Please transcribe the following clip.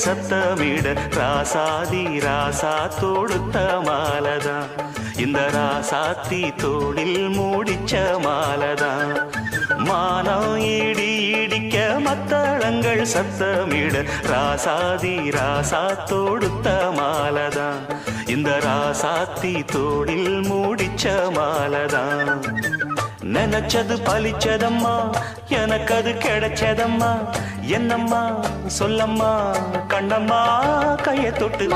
சத்தமிட ராசாதி ராசா தொடுத்த மாலதான் இந்த ராசாத்தி தோளில் மூடிச்ச மாலதான் மானம் இடி இடிக்க மத்தளங்கள் சத்தமிட ராசாதி ராசா தொடுத்த மாலதான் இந்த ராசாத்தி தோளில் மூடிச்ச மாலதான் நினைச்சது பலிச்சதம்மா எனக்கு அது கிடைச்சதம்மா என்னம்மா சொல்லம்மா கண்ணம்மா கைய தொட்டு